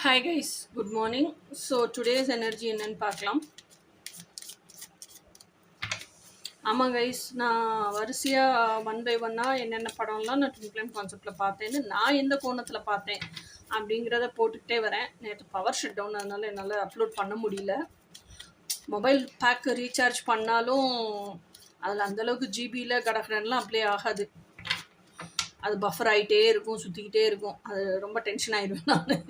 Hi guys, good morning. So today's energy என்னன்னு பார்க்கலாம். ஆமாம் கைஸ், நான் வரிசையாக ஒன் பை ஒன்னாக என்னென்ன படம்லாம் நான் ட்வின் ஃப்ளேம் கான்செப்டில் பார்த்தேன்னு நான் எந்த கோணத்தில் பார்த்தேன் அப்படிங்கிறத போட்டுக்கிட்டே வரேன். நேற்று பவர் ஷட் டவுன், அதனால் என்னால் அப்லோட் பண்ண முடியல. மொபைல் பேக்கு ரீசார்ஜ் பண்ணாலும் அதில் அந்தளவுக்கு ஜிபியில் கடற்கடன்லாம் அப்ளை ஆகாது. அது பஃபர் ஆகிட்டே இருக்கும், சுற்றிக்கிட்டே இருக்கும். அது ரொம்ப டென்ஷன் ஆகிடுவேன் நான்.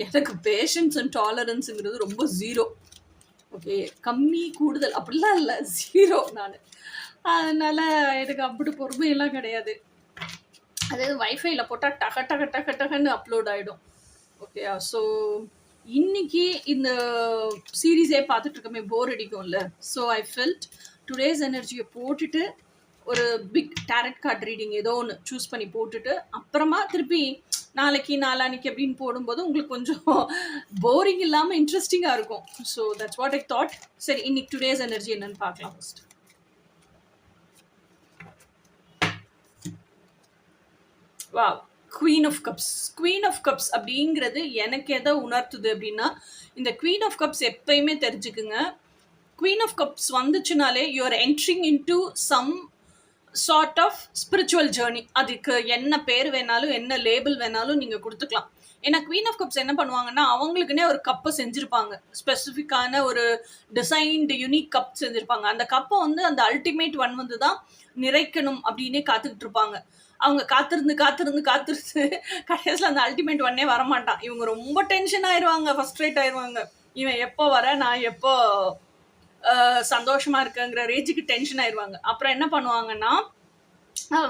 எனக்கு பேஷன்ஸ் அண்ட் டாலரன்ஸுங்கிறது ரொம்ப ஜீரோ. ஓகே, கம்மி கூடுதல் அப்படிலாம் இல்லை, ஜீரோ நான். அதனால் எனக்கு அப்படி பொறுமையெல்லாம் கிடையாது. அதாவது வைஃபையில் போட்டால் டக டக டக டகன்னு அப்லோட் ஆகிடும். ஓகே, ஸோ இன்னைக்கு இந்த சீரீஸே பார்த்துட்ருக்கோமே, போர் அடிக்கும்ல. ஸோ ஐ ஃபெல்ட் டுடேஸ் எனர்ஜியை போட்டுட்டு ஒரு பிக் டேரட் கார்ட் ரீடிங் ஏதோ ஒன்று சூஸ் பண்ணி போட்டுட்டு அப்புறமா திருப்பி நாளைக்கு நாளானிக்கு அப்படின்னு போடும்போது உங்களுக்கு கொஞ்சம் போரிங் இல்லாமல் இன்ட்ரெஸ்டிங்காக இருக்கும். So that's what I thought. சரி, இன்னைக்கு டுடேஸ் எனர்ஜி என்னன்னு பார்க்கலாம். ஃபர்ஸ்ட் வா, queen of cups. Queen of cups அப்படிங்கிறது எனக்கு எதை உணர்த்துது அப்படின்னா, இந்த குவீன் ஆஃப் கப்ஸ் எப்பயுமே தெரிஞ்சுக்குங்க. குவீன் ஆஃப் கப்ஸ் வந்துச்சுனாலே you are entering into some sort of spiritual journey. அதுக்கு என்ன பேர் வேணாலும் என்ன லேபிள் வேணாலும் நீங்கள் கொடுத்துக்கலாம். ஏன்னா குவீன் ஆஃப் கப்ஸ் என்ன பண்ணுவாங்கன்னா, அவங்களுக்குன்னே ஒரு கப்பை செஞ்சுருப்பாங்க, ஸ்பெசிஃபிக்கான ஒரு டிசைன்டு யூனிக் கப் செஞ்சுருப்பாங்க. அந்த கப்பை வந்து அந்த அல்டிமேட் ஒன் வந்து தான் நிறைக்கணும் அப்படின்னே காத்துக்கிட்டு இருப்பாங்க. அவங்க காத்திருந்து கடைசியில் அந்த அல்டிமேட் ஒன்னே வரமாட்டான். இவங்க ரொம்ப டென்ஷன் ஆயிடுவாங்க, ஃபர்ஸ்ட்ரேட் ஆயிடுவாங்க. இவன் எப்போ வர, நான் எப்போ சந்தோஷமா இருக்குங்கிற ரேஜுக்கு டென்ஷன் ஆயிடுவாங்க. அப்புறம் என்ன பண்ணுவாங்கன்னா,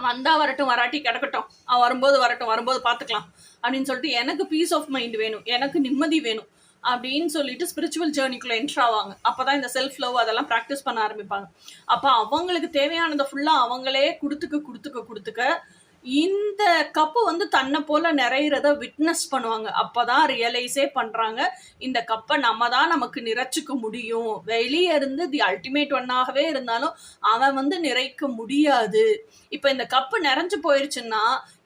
வந்தா வரட்டும், வராட்டி கிடக்கட்டும், வரும்போது வரட்டும், வரும்போது பார்த்துக்கலாம் அப்படின்னு சொல்லிட்டு, எனக்கு பீஸ் ஆஃப் மைண்ட் வேணும், எனக்கு நிம்மதி வேணும் அப்படின்னு சொல்லிட்டு ஸ்பிரிச்சுவல் ஜேர்னிக்குள்ள என்ட்ரு ஆவாங்க. அப்போதான் இந்த செல்ஃப் லவ் அதெல்லாம் ப்ராக்டிஸ் பண்ண ஆரம்பிப்பாங்க. அப்போ அவங்களுக்கு தேவையானதை ஃபுல்லாக அவங்களே கொடுத்துக்க இந்த கப்பு வந்து தன்னை போல நிறையிறத விட்னஸ் பண்ணுவாங்க. அப்போதான் ரியலைஸே பண்ணுறாங்க, இந்த கப்பை நம்ம தான் நமக்கு நிறைச்சிக்க முடியும். வெளியே இருந்து தி அல்டிமேட் ஒன்னாகவே இருந்தாலும் அவன் வந்து நிறைக்க முடியாது. இப்போ இந்த கப்பு நிறைஞ்சு போயிடுச்சுன்னா,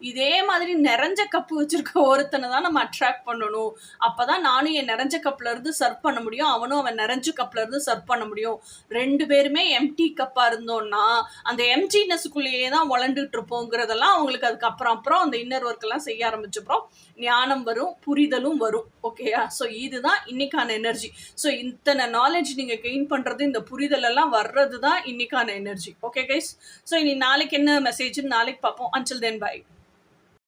இதே மாதிரி நிறைஞ்ச கப்பு வச்சிருக்க ஒருத்தனை தான் நம்ம அட்ராக்ட் பண்ணணும். அப்போதான் நானும் என் நிறைஞ்ச கப்பில் இருந்து சர்வ் பண்ண முடியும், அவனும் அவன் நிறைஞ்ச கப்பில் இருந்து சர்வ் பண்ண முடியும். ரெண்டு பேருமே எம்டி கப்பாக இருந்தோம்னா அந்த எம்டினஸுக்குள்ளேயே தான் வளர்ந்துட்டு இருப்போங்கிறதெல்லாம் அவங்களுக்கு அதுக்கப்புறம் அந்த இன்னர் ஒர்க் எல்லாம் செய்ய ஆரம்பிச்சப்பறம் ஞானம் வரும், புரிதலும் வரும். ஓகேயா? ஸோ இதுதான் இன்னைக்கான எனர்ஜி. ஸோ இத்தனை நாலேஜ் நீங்கள் கெயின் பண்ணுறது, இந்த புரிதல் எல்லாம் வர்றது தான் இன்னைக்கான எனர்ஜி. ஓகே கைஸ், ஸோ இனி நாளைக்கு என்ன மெசேஜ்னு நாளைக்கு பார்ப்போம். Until then by.